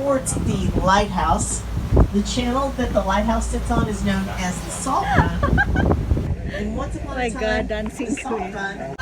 towards the lighthouse. The channel that the lighthouse sits on is known as the Salt Run. And once upon a time, dancing the Salt queen. Run.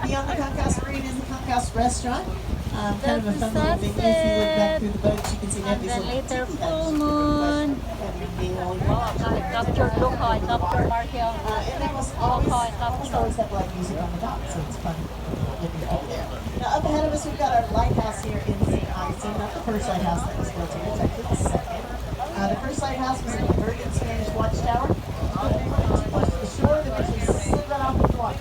Beyond the Concourse Marine is the Concourse Restaurant. Kind of a fun little venue. If you look back through the boats, you can see Nevy's little Later, tiki full moon. Captured look how I captured Markel. And that was always have live music on the dock, so it's fun living over there. Now up ahead of us, we've got our lighthouse here in St. Augustine. Not the first lighthouse that was built here, it's actually the second. The first lighthouse was an inverted Spanish watchtower. Too close to the shore, that actually slid right off the water.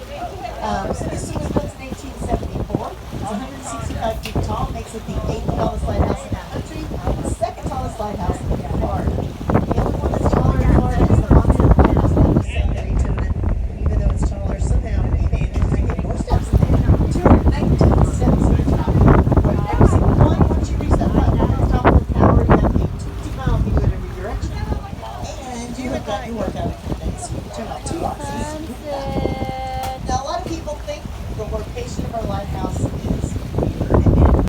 So this one was built in 1874. It's 165 feet tall, makes it the 8th tallest lighthouse in the country, the 2nd tallest lighthouse in Florida. The only one that's taller in Florida is the Montana Lighthouse down the San Daytona. Even though it's taller, somehow we managed to get more steps in there. 219 steps in the top. Every single one, once you reach that top of the tower, you have a 20-mile view in every direction. And you have got your workout equipment, so you can turn off 2 boxes. Now, a lot of people think the location of our lighthouse is here,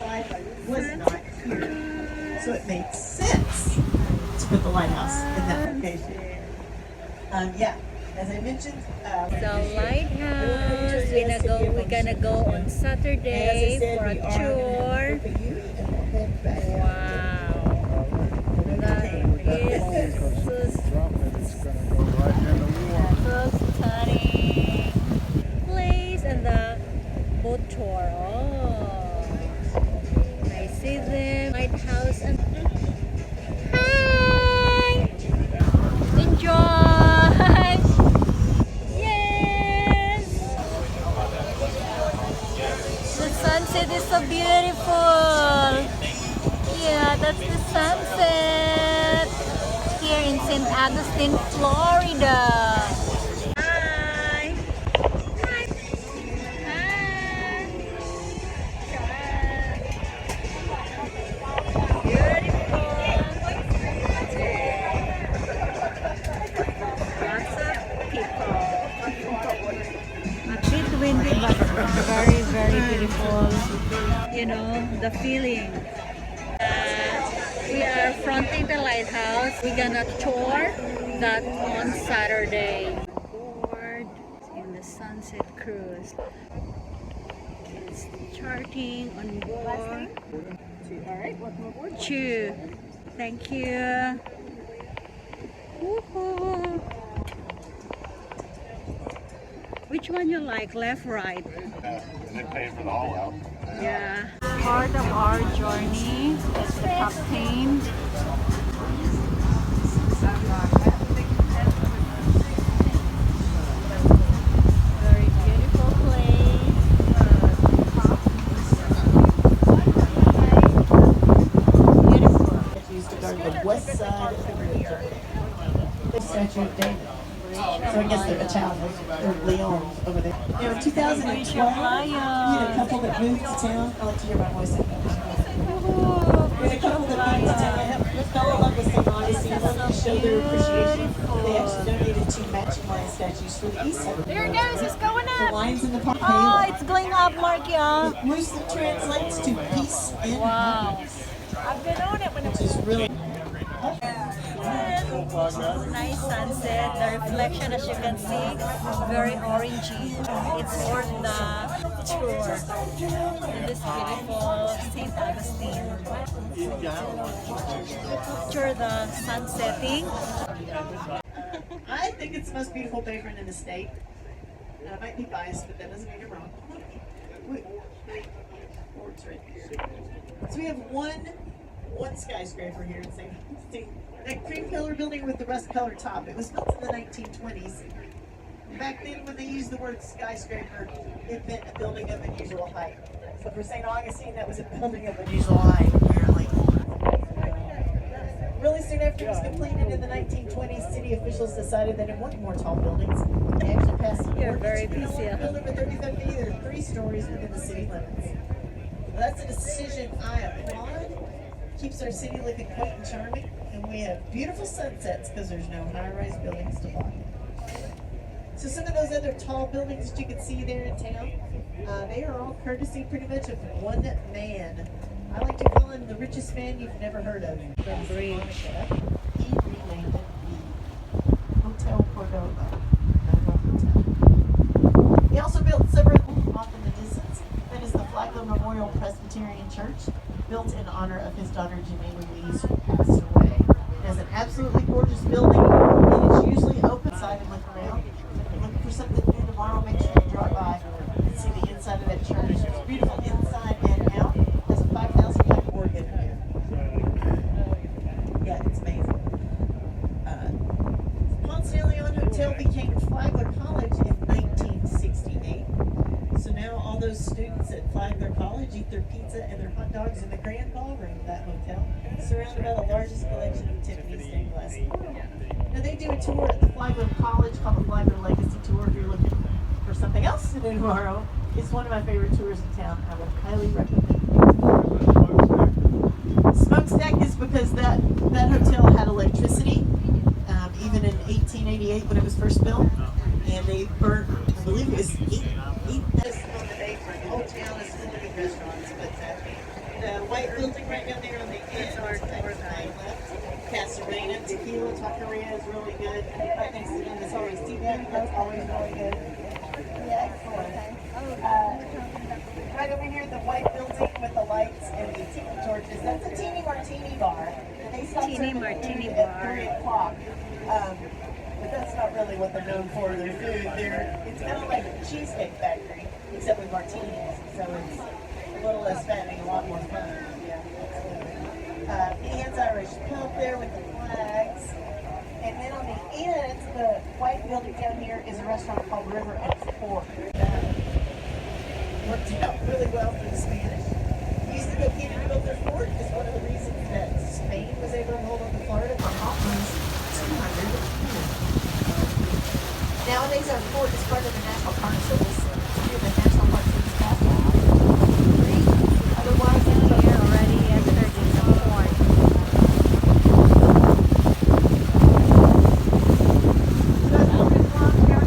and it was not here. So it made sense to put the lighthouse in that location. Yeah, as I mentioned, The lighthouse. We're gonna go on Saturday for a tour. Wow, that is so stunning place, and the boat tour. Oh, I see them. Lighthouse and hi, enjoy. Yes, the sunset is so beautiful. Yeah, that's the sunset here in St. Augustine, Florida. Hi. Hi. Hi. Beautiful. Lots of people. A bit windy, but very, very beautiful. You know, the feeling. We are fronting the lighthouse. We're gonna tour that on Saturday. Board in the sunset cruise. It's charting on board. Alright, welcome aboard. Two. Thank you. Woohoo. Which one you like? Left, right? And then paying for the haul out. Yeah. Part of our journey is the captain. Very beautiful place. Beautiful. It's used to guard the west side of the river. The Statue of David. So I guess they're Italian, or Leon over there. You know, in 2012, we had a couple that moved to town. I like to hear my voice. We had a couple that moved to town. They fell in love with St. Augustine. Wanted to show their appreciation. They actually donated 2 matching lion statues for the east side. There it goes, it's going The up. lions in the park. Oh, it's going up, Markia. It loosely translates to peace and Wow. happiness, I've been on it when it which is really. nice sunset. The reflection, as you can see, very orangey. It's worth the tour in this beautiful St. Augustine. Picture the sun setting. I think it's the most beautiful pavement in the state. I might be biased, but that doesn't mean you're wrong. So we have one skyscraper here in St. Augustine. That cream color building with the rust colored top. It was built in the 1920s. Back then, when they used the word skyscraper, it meant a building of unusual height. So for St. Augustine, that was a building of unusual height, apparently. Really soon after It was completed in the 1920s. City officials decided that it wanted more tall buildings. They actually passed an You're ordinance very to no busy, longer huh? build over 35 feet or 3 stories within the city limits. Well, that's a decision I applaud. Keeps our city looking quaint and charming, and we have beautiful sunsets because there's no high-rise buildings to block it. So some of those other tall buildings that you can see there in town, they are all courtesy pretty much of one man. I like to call him the richest man you've never heard of. The bridge. He renamed it the Hotel Cordova. Hotel. He also built several off in the distance. That is the Flagler Memorial Presbyterian Church, built in honor of his daughter Janine Louise, who passed away. It is an absolutely gorgeous building, and it's usually open side and look around. If you're looking for something to do tomorrow, make sure you drop by and see the inside of that church. It's beautiful inside and out. It has a 5,000 pipe organ in here. Yeah, it's amazing. Ponce de Leon Hotel became Flagler College in 1968. So now all those students at Flagler College eat their pizza and their hot dogs in the grand ballroom of that hotel, surrounded by the largest collection of Tiffany stained glass. Now they do a tour at the Flagler College called the Flagler Legacy Tour. If you're looking for something else to do tomorrow, it's one of my favorite tours in town. I would highly recommend it. Smokestack is because that hotel had electricity, even in 1888 when it was first built, and they burnt, I believe it was 8,000 on the day for the whole town is full of good restaurants. But the white building right down there on the end, left, Casarena, Tequila Taqueria is really good. Right next to them is always TV, that's always really good. Yeah, excellent. Right over here, the white building with the lights and the tiki torches, that's a Teeny Martini bar. And they stop Teeny serving Martini food bar. at 3 o'clock. But that's not really what they're known for, their food. It's kind of like a Cheesecake Factory, except with martinis. So it's a little less fattening, a lot more fun. Yeah, Ian's Irish Pub there with the flags. And then on the end, the white building down here is a restaurant called River and Fort. Worked out really well for the Spanish. Used to go Canada built their fort is one of the reasons that Spain was able to hold on to Florida for almost 200 years. Nowadays, our fort is part of the National Park Service. It's near the National Park Service Castle. Otherwise, We are already entered in the port.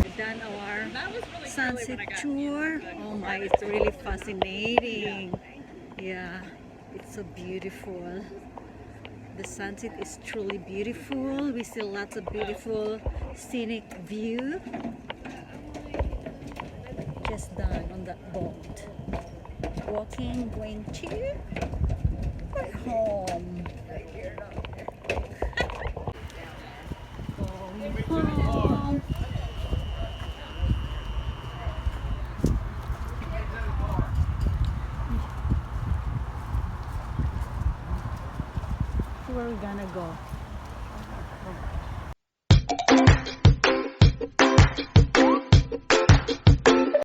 We've done our sunset tour. Oh my, it's really fascinating. Yeah, it's so beautiful. The sunset is truly beautiful. We see lots of beautiful scenic view. Just done on that boat. Walking, going to home. Going home. Where are we gonna go?